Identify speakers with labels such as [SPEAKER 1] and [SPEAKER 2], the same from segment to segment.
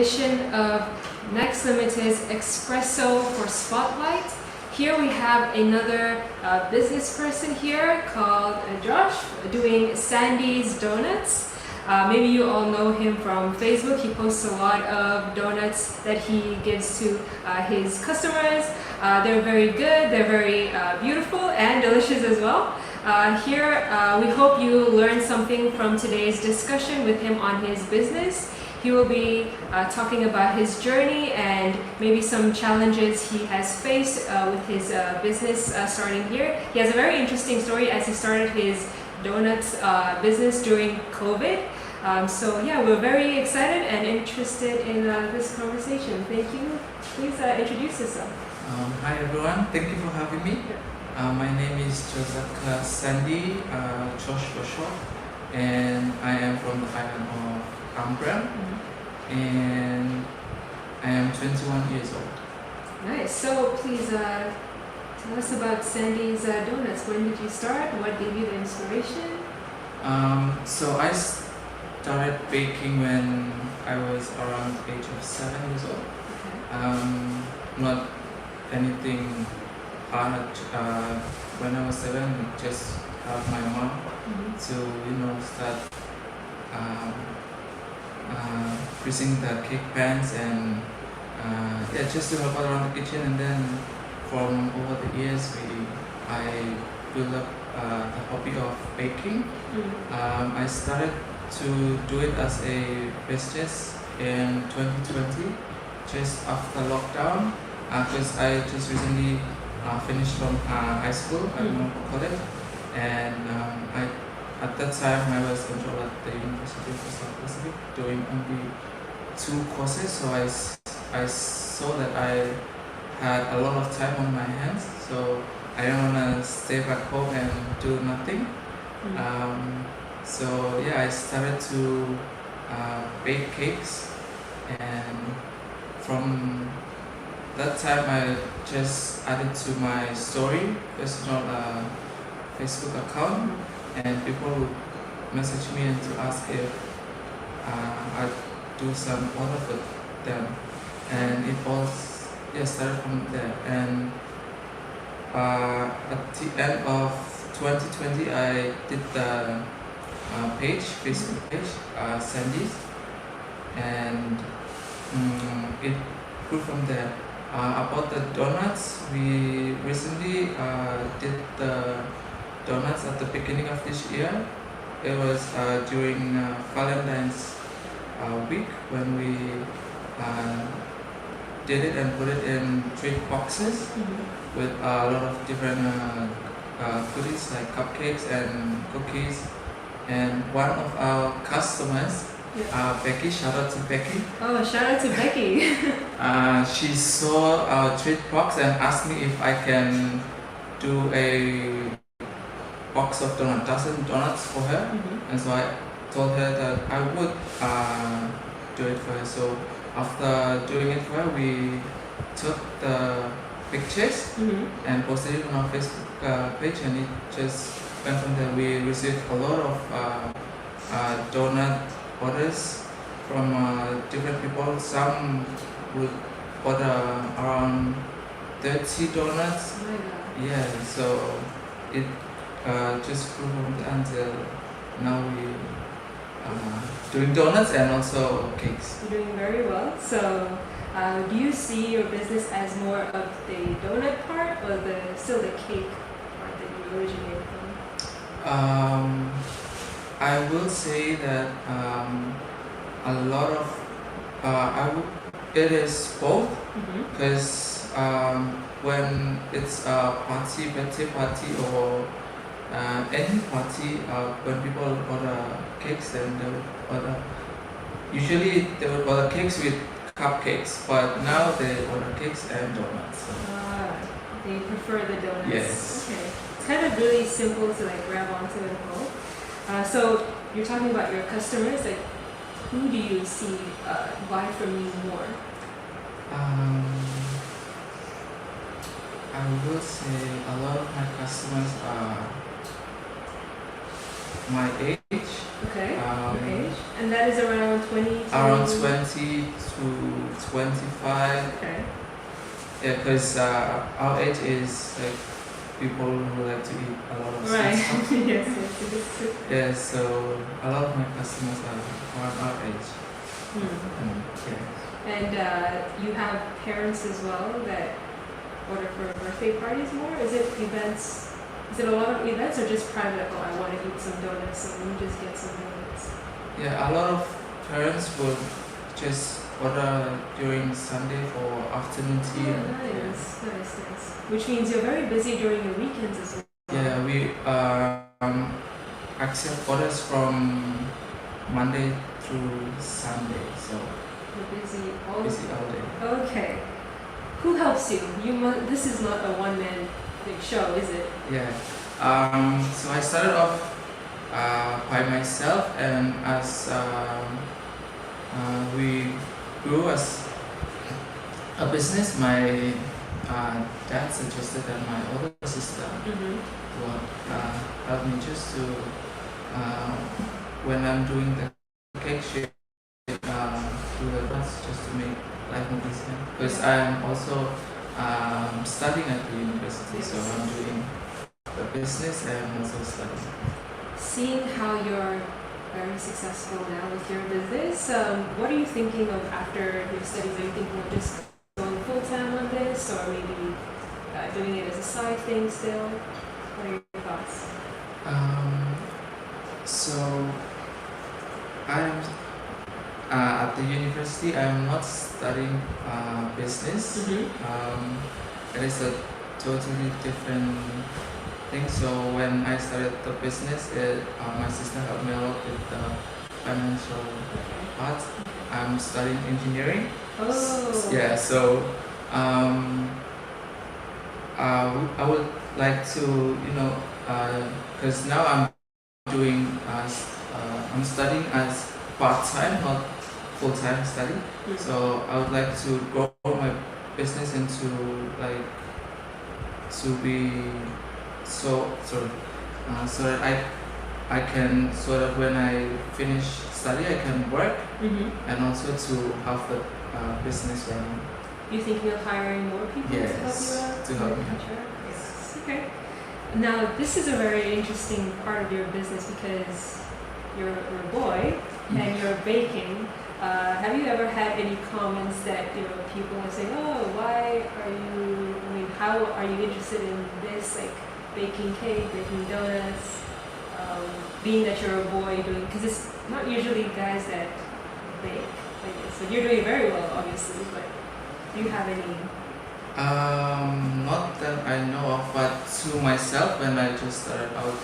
[SPEAKER 1] edition of Next Limited's Espresso for Spotlight. Here we have another business person here called Josh doing Sandies donuts. Maybe you all know him from Facebook. He posts a lot of donuts that he gives to his customers. They're very good, they're very beautiful and delicious as well. Here we hope you learned something from today's discussion with him on his business. He will be talking about his journey and maybe some challenges he has faced with his business starting here. He has a very interesting story as he started his donuts business during COVID. So yeah, we're very excited and interested in this conversation. Thank you. Please introduce yourself.
[SPEAKER 2] Hi everyone, thank you for having me. My name is Josaka Sandy, Josh for short, and I am from the island of Ambrel, and I am 21 years old.
[SPEAKER 1] Nice. So please tell us about Sandy's Donuts. When did you start? What gave you the inspiration?
[SPEAKER 2] So I started baking when I was around the age of 7 years old.
[SPEAKER 1] Okay.
[SPEAKER 2] Not anything hard. When I was 7, just helped my mom to start greasing the cake pans and just to help around the kitchen. And then from over the years, I built up the hobby of baking. I started to do it as a business in 2020, just after lockdown, because I just recently finished from high school at college, and at that time I was enrolled at the University of South Pacific doing only 2 courses, so I saw that I had a lot of time on my hands, so I don't want to stay back home and do nothing. So yeah, I started to bake cakes, and from that time I just added to my story personal Facebook account, and people would message me and to ask if I'd do some order for them, and it all started from there. And at the end of 2020 I did the Facebook page, Sandies, and it grew from there. About the donuts, we recently did the donuts at the beginning of this year. It was during Valentine's week when we did it and put it in 3 boxes with a lot of different goodies like cupcakes and cookies. And one of our customers, Becky, shout out to Becky.
[SPEAKER 1] Oh, shout out to Becky.
[SPEAKER 2] She saw our treat box and asked me if I can do a box of dozen donuts for her. And so I told her that I would do it for her. So after doing it for her, we took the pictures and posted it on our Facebook page, and it just went from there. We received a lot of donut orders from different people. Some would order around 30 donuts.
[SPEAKER 1] Oh my God.
[SPEAKER 2] Yeah, so it just grew from there until now we doing donuts and also cakes.
[SPEAKER 1] You're doing very well. So do you see your business as more of the donut part or still the cake part that you originated from?
[SPEAKER 2] I will say that a lot of it is both, because when it's a party, birthday party, or any party, when people order cakes, then they would order. Usually they would order cakes with cupcakes, but now they order cakes and donuts.
[SPEAKER 1] They prefer the donuts.
[SPEAKER 2] Yes.
[SPEAKER 1] Okay. It's kind of really simple to grab onto at home. So you're talking about your customers. Who do you see buy from you more?
[SPEAKER 2] I will say a lot of my customers are my age.
[SPEAKER 1] Okay. Your age, and that is around 20.
[SPEAKER 2] Around 20, to 25.
[SPEAKER 1] Okay.
[SPEAKER 2] Yeah, because our age is like people who like to eat a lot of
[SPEAKER 1] Right.
[SPEAKER 2] sweet stuff.
[SPEAKER 1] Yes, yes, it is.
[SPEAKER 2] Yeah, so a lot of my customers are around our age.
[SPEAKER 1] Hmm.
[SPEAKER 2] Yeah.
[SPEAKER 1] And you have parents as well that order for birthday parties more? Is it events? Is it a lot of events or just private? Oh, I want to eat some donuts, so let me just get some donuts.
[SPEAKER 2] Yeah, a lot of parents would just order during Sunday for afternoon tea.
[SPEAKER 1] Oh, nice, nice, nice. Which means you're very busy during the weekends as well.
[SPEAKER 2] Yeah, we accept orders from Monday through Sunday, so
[SPEAKER 1] You're busy all
[SPEAKER 2] busy all day.
[SPEAKER 1] Okay. Who helps you? This is not a one-man big show, is it?
[SPEAKER 2] Yeah. So I started off by myself, and as we grew as a business, my dad suggested that my older sister would help me just to when I'm doing the cake shape, do the rest just to make life more easier. Because I'm also studying at the university, so I'm doing the business and also studying.
[SPEAKER 1] Seeing how you're very successful now with your business, what are you thinking of after your studies? Are you thinking of just going full-time on this, or maybe doing it as a side thing still? What are your thoughts?
[SPEAKER 2] So I'm at the university. I'm not studying business. It is a totally different thing. So when I started the business, my sister helped me a lot with the financial part. I'm studying engineering.
[SPEAKER 1] Oh.
[SPEAKER 2] Yeah. So I would like to, because now I'm doing I'm studying as part-time, not full-time study. So I would like to grow my business into to be so that I can, so that when I finish study I can work and also to have the business running.
[SPEAKER 1] You thinking of hiring more people to help you out?
[SPEAKER 2] To help me.
[SPEAKER 1] Yes. Okay. Now this is a very interesting part of your business because you're a boy and you're baking. Have you ever had any comments that people are saying, "Oh, why are you? I mean, how are you interested in this? Like baking cake, baking donuts? Being that you're a boy doing, because it's not usually guys that bake like this. So you're doing very well, obviously. But do you have any?"
[SPEAKER 2] Not that I know of, but to myself when I just started out,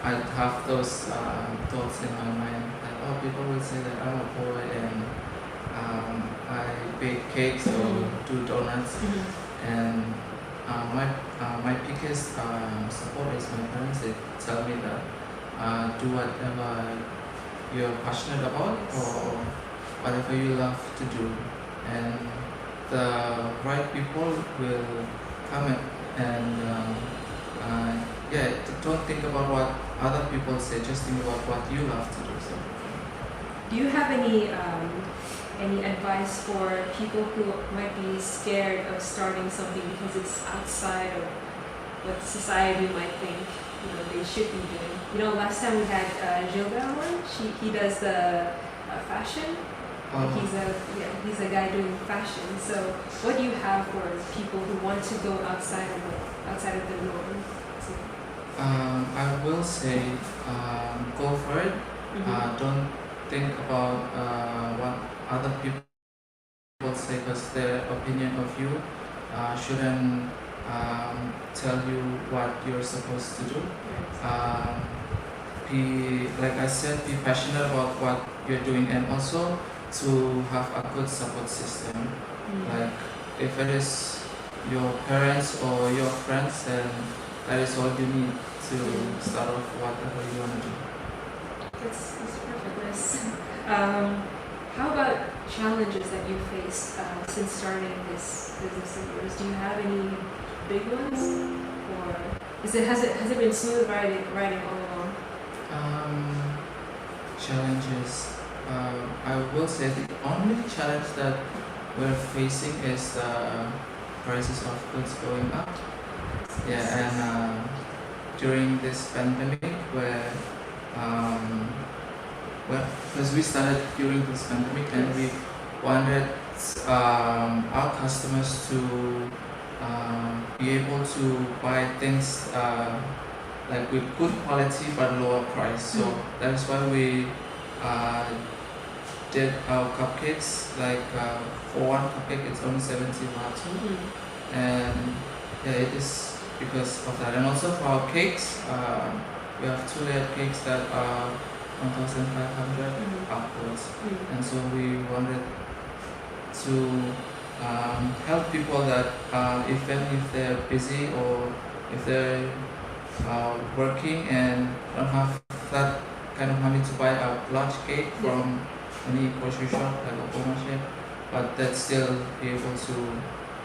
[SPEAKER 2] I have those thoughts in my mind that people will say that I'm a boy and I bake cakes or do donuts, and my biggest support is my parents. They tell me that do whatever you're passionate about or whatever you love to do, and the right people will come and don't think about what other people say, just think about what you love to do. So
[SPEAKER 1] do you have any advice for people who might be scared of starting something because it's outside of what society might think they should be doing? Last time we had Gilbert on. He does the fashion. He's a guy doing fashion. So what do you have for people who want to go outside of the norm?
[SPEAKER 2] I will say go for it. Don't think about what other people say, because their opinion of you shouldn't tell you what you're supposed to do. Like I said, be passionate about what you're doing, and also to have a good support system. Like if it is your parents or your friends, then that is all you need to start off whatever you want to do.
[SPEAKER 1] That's perfect. Nice. How about challenges that you faced since starting this business of yours? Do you have any big ones, or has it been smooth riding all along?
[SPEAKER 2] Challenges. I will say the only challenge that we're facing is the prices of goods going up. Yeah, and during this pandemic, um, because we started during this pandemic, and we wanted our customers to be able to buy things like with good quality but lower price. So that's why we uh, did our cupcakes. Like for one cupcake, it's only 70 baht, and yeah, it is because of that. And also for our cakes, we have 2 layered cakes that are 1,500 upwards, and so we wanted to help people that even if they're busy or if they're working and don't have that kind of money to buy a large cake from any grocery shop like a Poma shop, but that still be able to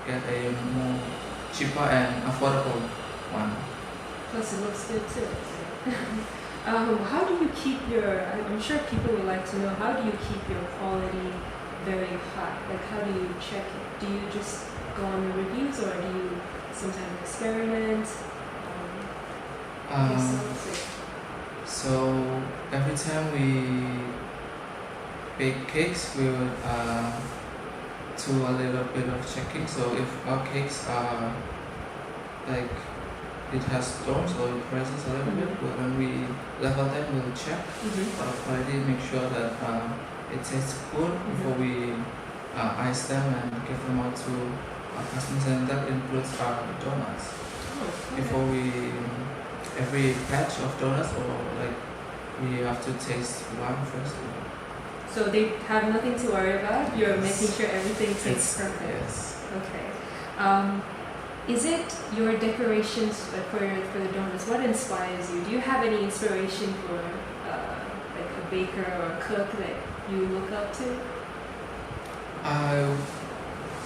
[SPEAKER 2] get a more cheaper and affordable one.
[SPEAKER 1] Plus it looks good too. How do you keep I'm sure people would like to know, how do you keep your quality very high? Like how do you check it? Do you just go on the reviews or do you sometimes experiment?
[SPEAKER 2] So every time we bake cakes, we would do a little bit of checking. So if our cakes are like it has storms or it rises a little bit, but when we level them, we'll check our quality, make sure that it tastes good before we ice them and give them out to our customers, and that includes our donuts. Before every batch of donuts, or like we have to taste one first.
[SPEAKER 1] So they have nothing to worry about. You're making sure everything tastes perfect.
[SPEAKER 2] Yes.
[SPEAKER 1] Okay. Is it your decorations for the donuts? What inspires you? Do you have any inspiration for like a baker or a cook that you look up to?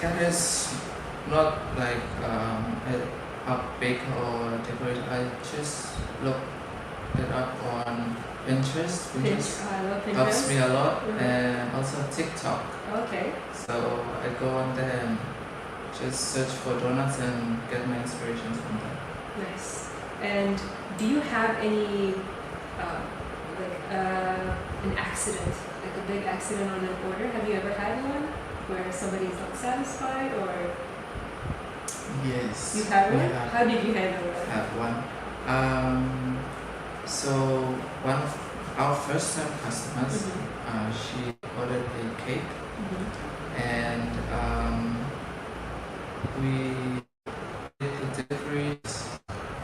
[SPEAKER 2] It is not like a baker or decorator. I just look it up on Pinterest, which
[SPEAKER 1] I love Pinterest.
[SPEAKER 2] helps me a lot, and also TikTok.
[SPEAKER 1] Okay.
[SPEAKER 2] So I go on there and just search for donuts and get my inspirations from there.
[SPEAKER 1] Nice. And do you have any an accident, like a big accident on an order? Have you ever had one where somebody's not satisfied or?
[SPEAKER 2] Yes.
[SPEAKER 1] You had one? How did you handle it?
[SPEAKER 2] I have one. So one of our first time customers, she ordered a cake, and we did the deliveries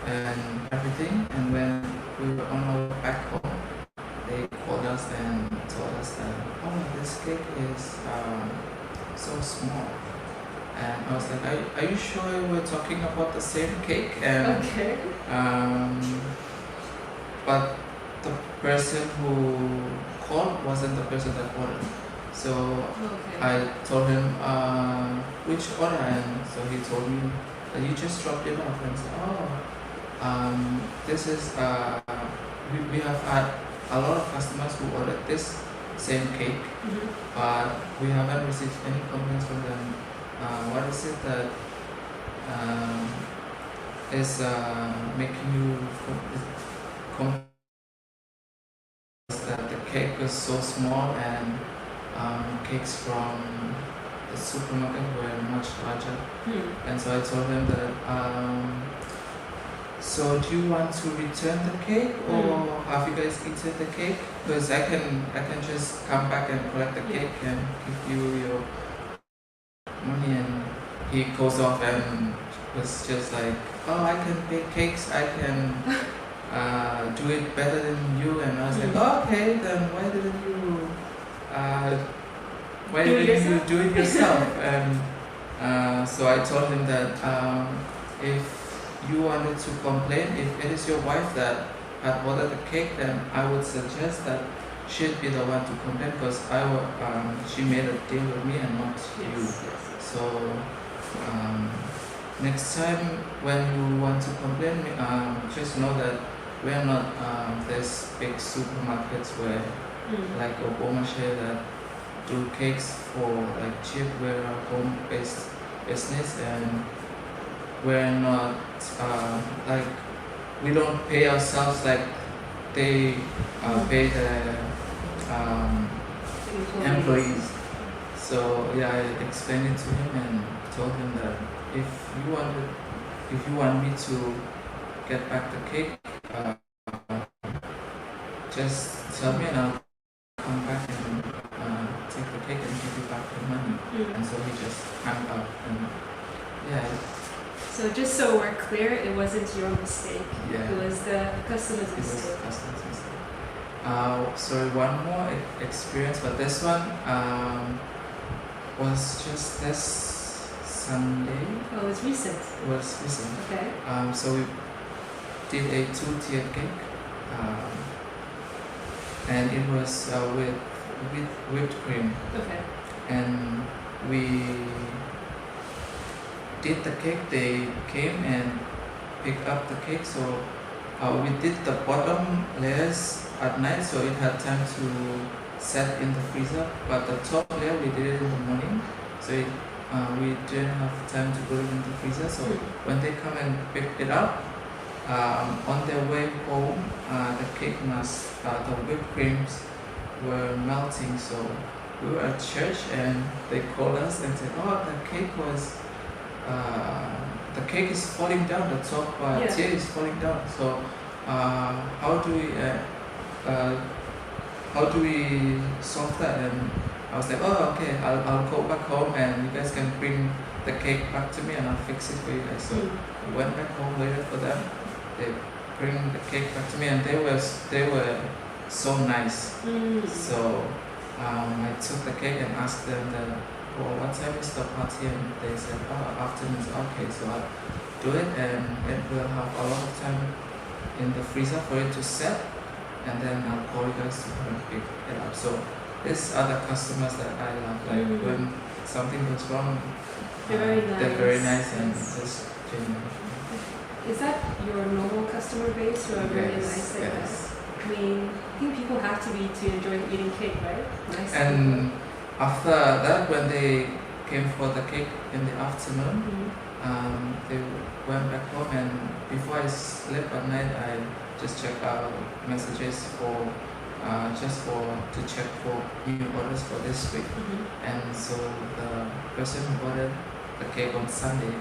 [SPEAKER 2] and everything, and when we were on our way back home, they called us and told us that, oh, this cake is so small. And I was like, are you sure we're talking about the same cake? And
[SPEAKER 1] okay.
[SPEAKER 2] But the person who called wasn't the person that ordered. So I told him which order, and so he told me that you just dropped it off. And I said, this is we have had a lot of customers who ordered this same cake, but we haven't received any complaints from them. What is it that is making you that the cake was so small, and cakes from the supermarket were much larger? And so I told him that so do you want to return the cake, or have you guys eaten the cake? Because I can just come back and collect the cake and give you your money. And he goes off and was just like, oh, I can bake cakes, I can do it better than you. And I was like, oh, okay, then why didn't you do it yourself? And so I told him that if you wanted to complain, if it is your wife that had ordered the cake, then I would suggest that she'd be the one to complain, because she made a deal with me and not you. So next time when you want to complain, just know that we're not this big supermarkets where like Obama shared that do cakes for like cheap. We're a home-based business and we're not like we don't pay ourselves like they pay the employees. So yeah, I explained it to him and told him that if you want me to get back the cake, just tell me and I'll come back and take the cake and give you back the money. And so he just hung up and yeah.
[SPEAKER 1] So just so we're clear, it wasn't your mistake.
[SPEAKER 2] Yeah.
[SPEAKER 1] It was the customer's
[SPEAKER 2] It was
[SPEAKER 1] mistake.
[SPEAKER 2] the customer's mistake. Sorry, one more experience, but this one was just this Sunday.
[SPEAKER 1] Oh, it was recent.
[SPEAKER 2] It was recent.
[SPEAKER 1] Okay.
[SPEAKER 2] So we did a 2-tiered cake, and it was with whipped cream.
[SPEAKER 1] Okay.
[SPEAKER 2] And we did the cake. They came and picked up the cake. So we did the bottom layers at night, so it had time to set in the freezer. But the top layer we did it in the morning, so we didn't have time to put it in the freezer. So when they come and pick it up, on their way home, the whipped creams were melting. So we were at church and they called us and said, "Oh, the cake is falling down. The top tier is falling down. So how do we solve that?" And I was like, "Oh, okay. I'll go back home and you guys can bring the cake back to me and I'll fix it for you guys." So we went back home, waited for them. They bring the cake back to me and they were so nice. So I took the cake and asked them what time is the party, and they said, "Oh, afternoon." Okay, so I'll do it and it will have a lot of time in the freezer for it to set, and then I'll call you guys to come and pick it up. So these are the customers that I love. Like when something goes wrong,
[SPEAKER 1] they're
[SPEAKER 2] very nice and just genuine.
[SPEAKER 1] Is that your normal customer base, or very nice like that? I mean, I think people have to be to enjoy eating cake, right? Nice.
[SPEAKER 2] And after that, when they came for the cake in the afternoon, they went back home, and before I slept at night, I just checked out messages to check for new orders for this week. And so the person who ordered the cake on Sunday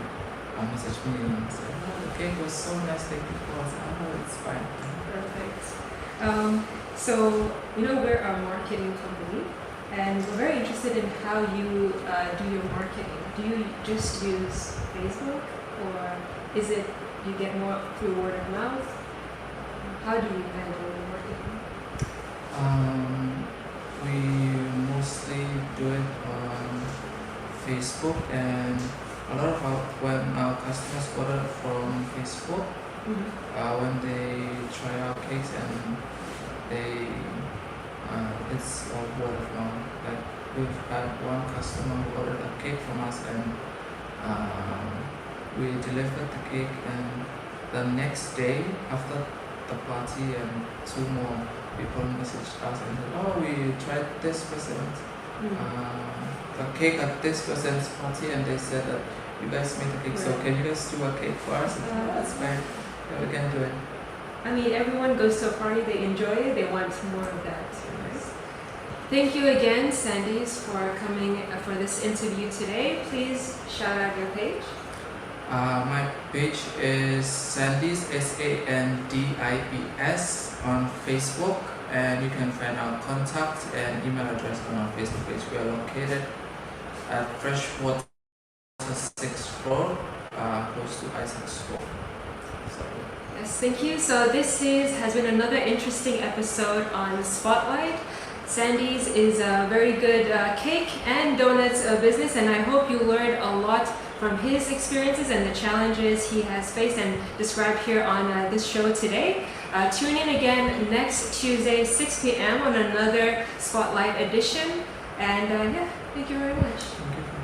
[SPEAKER 2] messaged me and said, "Oh, the cake was so nice, thank you." I was like, "Oh, it's fine."
[SPEAKER 1] Perfect. So, we're a marketing company, and we're very interested in how you do your marketing. Do you just use Facebook, or is it you get more through word of mouth? How do you handle your marketing?
[SPEAKER 2] We mostly do it on Facebook, and a lot of when our customers order from Facebook, when they try our cakes and it's all word of mouth. Like we've had one customer who ordered a cake from us, and we delivered the cake, and the next day after the party, and 2 more people messaged us and said, "Oh, we tried this person, the cake at this person's party, and they said that you guys made the cake, so can you guys do a cake for us?" That's fine. Yeah, we can do it.
[SPEAKER 1] I mean, everyone goes to a party, they enjoy it, they want more of that. Right? Thank you again, Sandies, for coming for this interview today. Please shout out your page.
[SPEAKER 2] My page is Sandies, Sandies, on Facebook, and you can find our contact and email address on our Facebook page. We are located at Freshwater 6th Road, close to Isaac School.
[SPEAKER 1] Yes, thank you. So this has been another interesting episode on Spotlight. Sandies is a very good cake and donuts business, and I hope you learned a lot from his experiences and the challenges he has faced and described here on this show today. Tune in again next Tuesday, 6 p.m. on another Spotlight edition. And thank you very much.
[SPEAKER 2] Thank you.